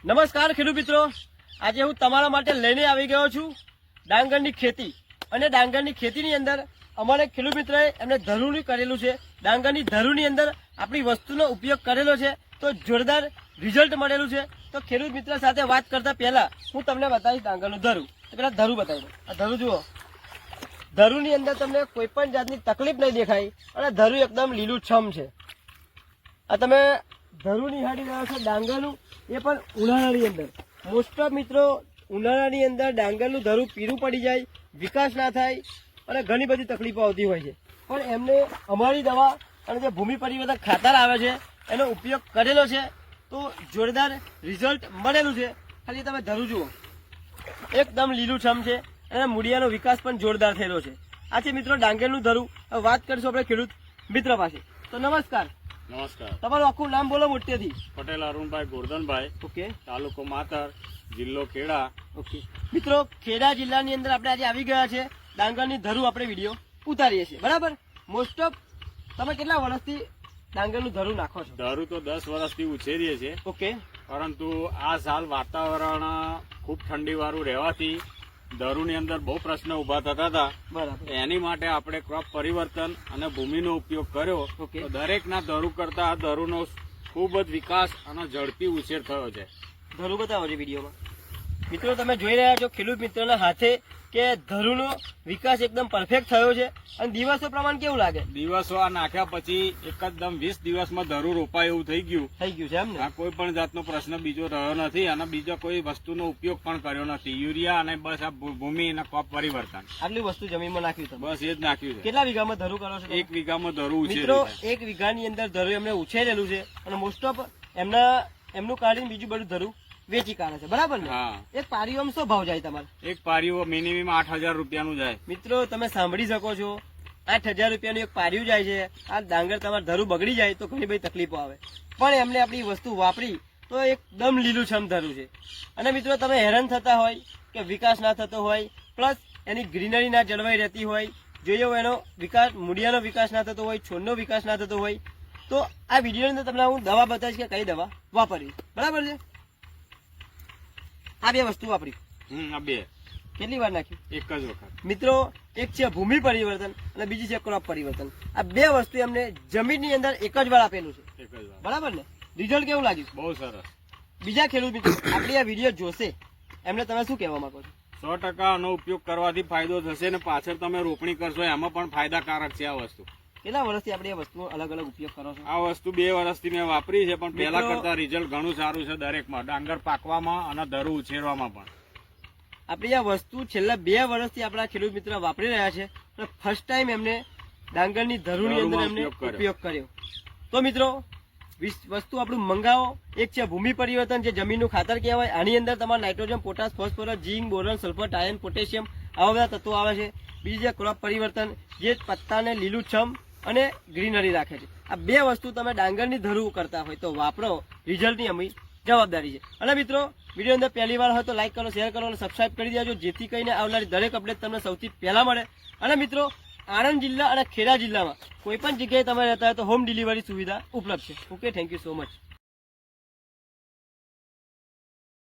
નમસ્કાર ખેડૂત મિત્રો, આજે હું તમારા માટે લઈને આવી ગયો છું ડાંગરની ખેતી. અને ડાંગરની ખેતીની અંદર અમારે ખેડૂત મિત્રએ એમને ધરુની કરેલું છે. ડાંગરની ધરુની અંદર આપણી વસ્તુનો ઉપયોગ કરેલો છે તો જોરદાર રિઝલ્ટ મળેલું છે. તો ખેડૂત મિત્ર સાથે વાત કરતા પહેલા હું તમને બતાવીશ ડાંગરનું ધરું. પેલા ધરું બતાવી દઉં. આ ધરું જુઓ, ધરુની અંદર તમને કોઈ પણ જાતની તકલીફ નહીં દેખાય અને ધરું એકદમ લીલું છમ છે. આ તમે ધરું નિહાળી રહ્યો છો ડાંગરનું, એ પણ ઉનાળાની અંદર. મોસ્ટ ઓફ મિત્રો ઉનાળાની અંદર ડાંગરનું ધરું પીળું પડી જાય, વિકાસ ના થાય અને ઘણી બધી તકલીફો આવતી હોય છે. પણ એમને અમારી દવા અને જે ભૂમિ પરિવર્તન ખાતર આવે છે એનો ઉપયોગ કરેલો છે તો જોરદાર રિઝલ્ટ મળેલું છે. ખાલી તમે ધરું જુઓ, એકદમ લીલું છમ છે અને મૂળિયાનો વિકાસ પણ જોરદાર થયેલો છે. આ છે મિત્રો ડાંગરનું ધરું. હવે વાત કરીશું આપણે ખેડૂત મિત્ર પાસે. તો નમસ્કાર. નમસ્કાર. તમારું આખું નામ બોલો મોટેથી. પટેલ અરુણભાઈ ગોરધનભાઈ. ઓકે. તાલુકો માતર, જિલ્લો ખેડા. ઓકે મિત્રો, ખેડા જિલ્લાની અંદર આપણે આજે આવી ગયા છે. ડાંગરની ધરું આપણે વિડીયો ઉતારીએ છીએ, બરાબર. મોસ્ટ ઓફ તમે કેટલા વર્ષથી ડાંગરનું ધરું નાખો છો? ધરું તો 10 વર્ષથી ઉછેરીએ છીએ. ઓકે. પરંતુ આ સાલ વાતાવરણ ખૂબ ઠંડી વાળું રહેવાથી ધરુની અંદર બહુ પ્રશ્ન ઉભા થતા હતા. બરાબર. એની માટે આપણે ક્રોપ પરિવર્તન અને ભૂમિનો ઉપયોગ કર્યો. ઓકે. તો દરેકના ધરું કરતા આ ધરુનો ખૂબ જ વિકાસ અને ઝડપી ઉછેર થયો છે. ધરું બતાવો છે વિડીયોમાં. મિત્રો તમે જોઈ રહ્યા છો ખેડૂત મિત્રોના હાથે કે ધરુનો વિકાસ એકદમ પરફેક્ટ થયો છે. અને દિવસો પ્રમાણ કેવું લાગે? દિવસો આ નાખ્યા પછી એકદમ 20 દિવસમાં ધરું રોપાય એવું થઈ ગયું છે એમ ને? આ કોઈ પણ જાતનો પ્રશ્ન બીજો રહ્યો નથી અને બીજો કોઈ વસ્તુનો ઉપયોગ પણ કર્યો નથી. યુરિયા અને બસ આ ભૂમિ અને ક્રોપ પરિવર્તન, આટલી વસ્તુ જમીનમાં નાખ્યું તમે? બસ એ જ નાખ્યું છે. કેટલા વીઘામાં ધરું કરો છો? 1 વીઘામાં ધરું મિત્રો ઉછેર્યું 1 વીઘાની અંદર ધરું એમને ઉછેરેલું છે અને મોસ્ટ ઓફ એમનું કાઢીને બીજું બધું ધરું વેચી કાઢે છે, બરાબર ને? હા. એક પારીઓમાં શું ભાવ જાય તમારે? એક પારીઓ મિનિમમ 8000 રૂપિયાનું જાય. મિત્રો તમે સાંભળી શકો છો, 8000 રૂપિયાનું એક પારિયું જાય છે. આ ડાંગર તમારે ધરું બગડી જાય તો ઘણી બધી તકલીફો આવે, પણ એમને આપણી વસ્તુ વાપરી તો એકદમ લીલુંછમ ધરું છે. અને મિત્રો તમે હેરાન થતા હોય કે વિકાસ ના થતો હોય, પ્લસ એની ગ્રીનરી ના જળવાઈ રહેતી હોય, જોઈએ એનો વિકાસ, મૂળિયાનો વિકાસ ના થતો હોય, છોડનો વિકાસ ના થતો હોય, તો આ વિડીયોની અંદર તમને હું દવા બતાવીશ કે કઈ દવા વાપરવી, બરાબર છે? આ બે વસ્તુ વાપરી. આ બે કેટલી વાર નાખ્યું? એક જ વખત. મિત્રો એક છે ભૂમિ પરિવર્તન અને બીજી છે ક્રોપ પરિવર્તન. આ બે વસ્તુ એમને જમીનની અંદર એક જ વાર આપેલું છે, એક જ વાર. બરાબર ને? રિઝલ્ટ કેવું લાગ્યું? બહુ સરસ. બીજા ખેડૂત મિત્રો આપણી આ વિડીયો જોશે એમને તમે શું કહેવા માંગો છો? 100% આનો ઉપયોગ કરવાથી ફાયદો થશે ને પાછળ તમે રોપણી કરશો એમાં પણ ફાયદાકારક છે આ વસ્તુ. કેટલા વર્ષથી આપણે આ વસ્તુનો અલગ અલગ ઉપયોગ કરો છો? આ વસ્તુ 2 વર્ષથી મેં વાપરી છે, પણ પહેલા કરતા રિઝલ્ટ ઘણું સારું છે દરેકમાં, ડાંગર પાકવામાં અને ધરું ઉછેરવામાં પણ. આપણી આ વસ્તુ છેલ્લા 2 વર્ષથી આપણા ખેડૂત મિત્ર વાપરી રહ્યા છે. ફર્સ્ટ ટાઈમ એમને ડાંગરની ધરુની અંદર એમને ઉપયોગ કર્યો. તો મિત્રો વસ્તુ આપણું મંગાવો. એક છે ભૂમિ પરિવર્તન, જે જમીનનું ખાતર કહેવાય. આની અંદર તમારે નાઇટ્રોજન, પોટાશ, ફોસ્ફરસ, ઝીંક, બોરોન, સલ્ફર, આયર્ન, પોટેશિયમ આવા બધા તત્વો આવે છે. બીજી છે ક્રોપ પરિવર્તન, જે પત્તાને લીલુંછમ અને ગ્રીનરી રાખે છે. આ બે વસ્તુ તમે ડાંગરની ધરું કરતા હોય તો વાપરો, રિઝલ્ટની અમારી જવાબદારી છે. અને મિત્રો વિડીયો અંદર પહેલી વાર હોય તો લાઈક કરો, શેર કરો અને સબસ્ક્રાઇબ કરી દેજો, જેથી કરીને આવનારી દરેક અપડેટ તમને સૌથી પહેલા મળે. અને મિત્રો આણંદ જિલ્લા અને ખેડા જિલ્લામાં કોઈ પણ જગ્યાએ તમે રહેતા હોય તો હોમ ડિલિવરી સુવિધા ઉપલબ્ધ છે. Okay, thank you so much.